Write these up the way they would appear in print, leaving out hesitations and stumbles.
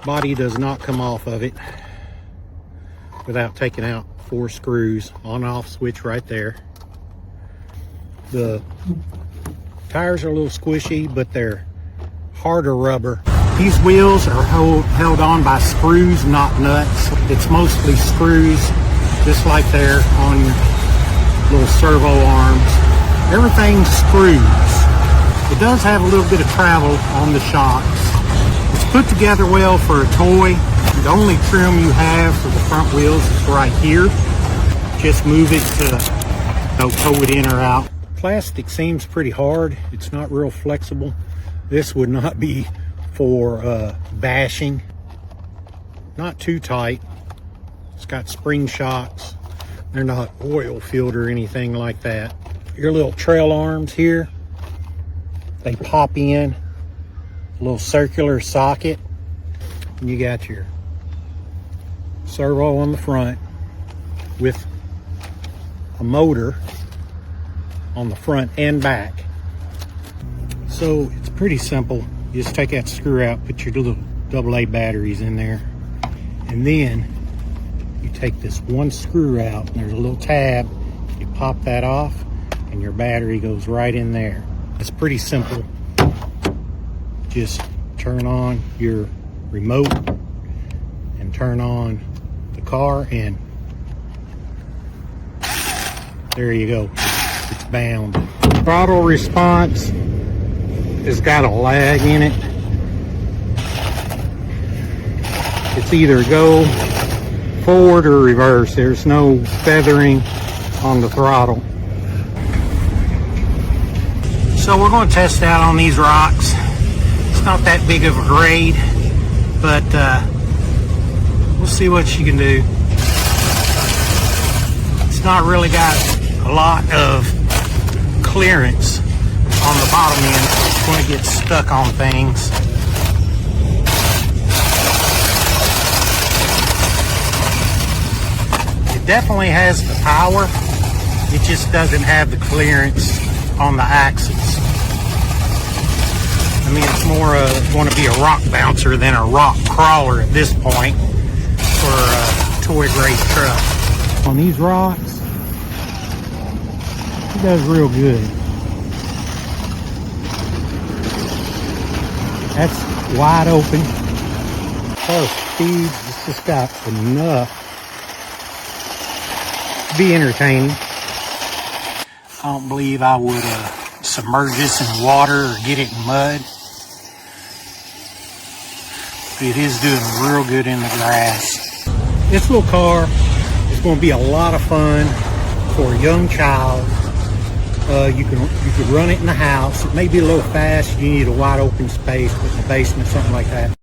Body does not come off of it without taking out 4 screws. On off switch right there. The tires are a little squishy, but they're harder rubber. These wheels are held on by screws, not nuts. It's mostly screws, just like there on your little servo arms. Everything's screws. It does have a little bit of travel on the shocks. It's put together well for a toy. The only trim you have for the front wheels is right here. Just move it to tow it in or out. Plastic seems pretty hard. It's not real flexible. This would not be for bashing. Not too tight. It's got spring shocks. They're not oil filled or anything like that. Your little trail arms here, they pop in, a little circular socket, and you got your servo on the front with a motor on the front and back. So it's pretty simple. You just take that screw out, put your little AA batteries in there, and then you take this one screw out, and there's a little tab. You pop that off, and your battery goes right in there. It's pretty simple. Just turn on your remote and turn on the car, and there you go. It's bound. Throttle response has got a lag in it. It's either go forward or reverse. There's no feathering on the throttle. So we're going to test it out on these rocks. It's not that big of a grade, but we'll see what you can do. It's not really got a lot of clearance on the bottom end, so it's going to get stuck on things. It definitely has the power. It just doesn't have the clearance on the axles. I mean, it's more going to be a rock bouncer than a rock crawler at this point for a toy grade truck. On these rocks, it does real good. That's wide open. As far as speed, it's just got enough to be entertaining. I don't believe I would submerge this in water or get it in mud. But it is doing real good in the grass. This little car is going to be a lot of fun for a young child. You could run it in the house. It may be a little fast. You need a wide open space, but in the basement, something like that.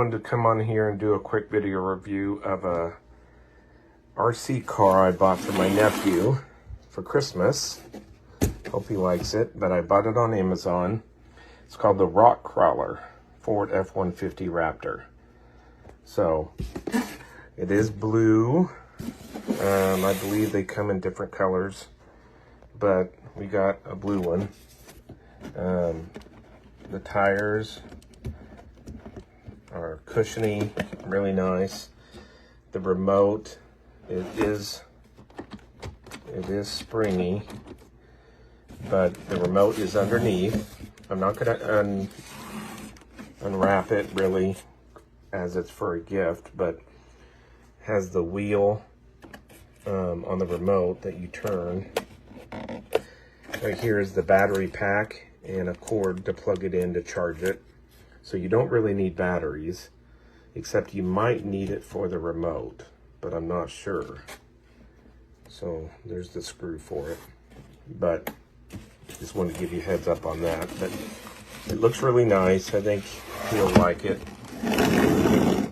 wanted to come on here and do a quick video review of a RC car I bought for my nephew for Christmas. Hope he likes it, but I bought it on Amazon. It's called the Rock Crawler Ford F-150 Raptor. So it is blue. I believe they come in different colors, but we got a blue one. The tires are cushiony, really nice. The remote, it is springy, but the remote is underneath. I'm not gonna unwrap it really, as it's for a gift, but has the wheel on the remote that you turn. Right here is the battery pack and a cord to plug it in to charge it. So you don't really need batteries, except you might need it for the remote, but I'm not sure. So there's the screw for it, but just wanted to give you a heads up on that. But it looks really nice. I think he'll like it.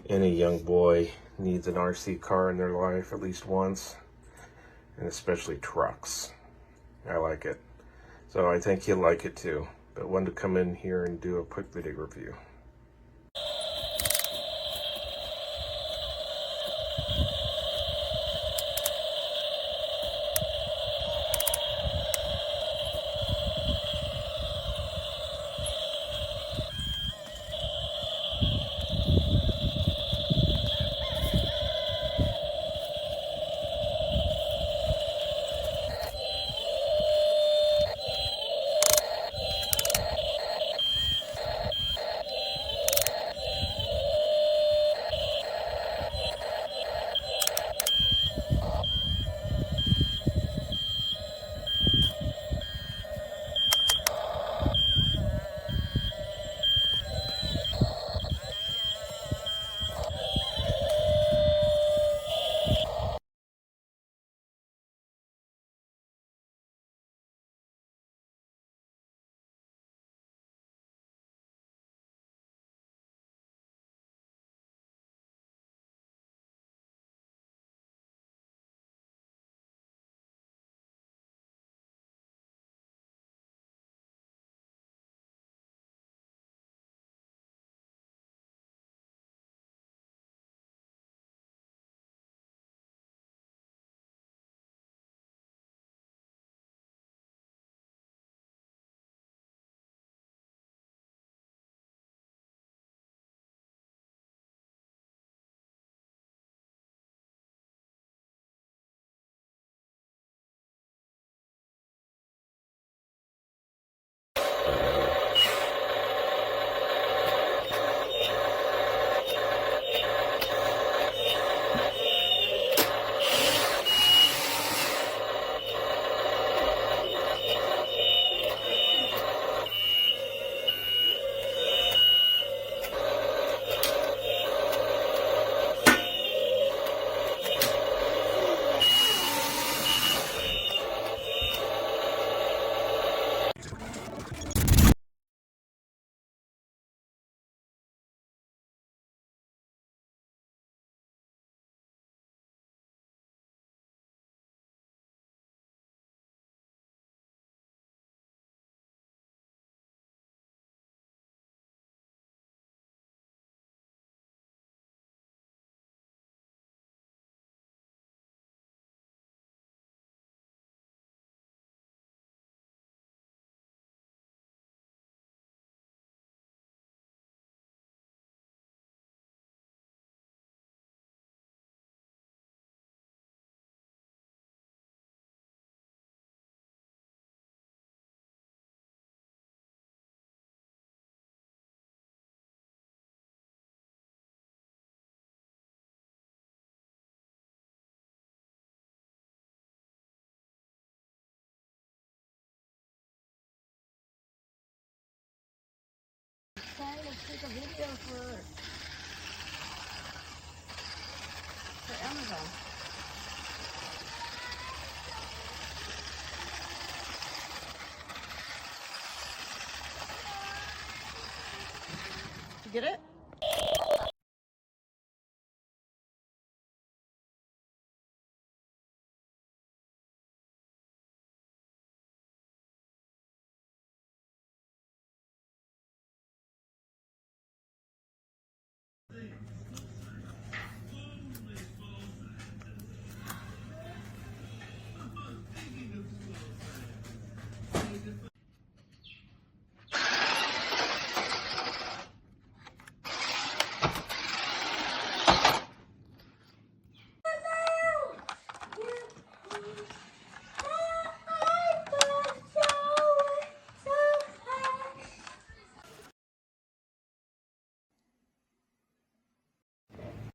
Any young boy needs an RC car in their life at least once, and especially trucks. I like it. So I think he'll like it too. But wanted to come in here and do a quick video review. Okay, let's take a video for Amazon. Did you get it?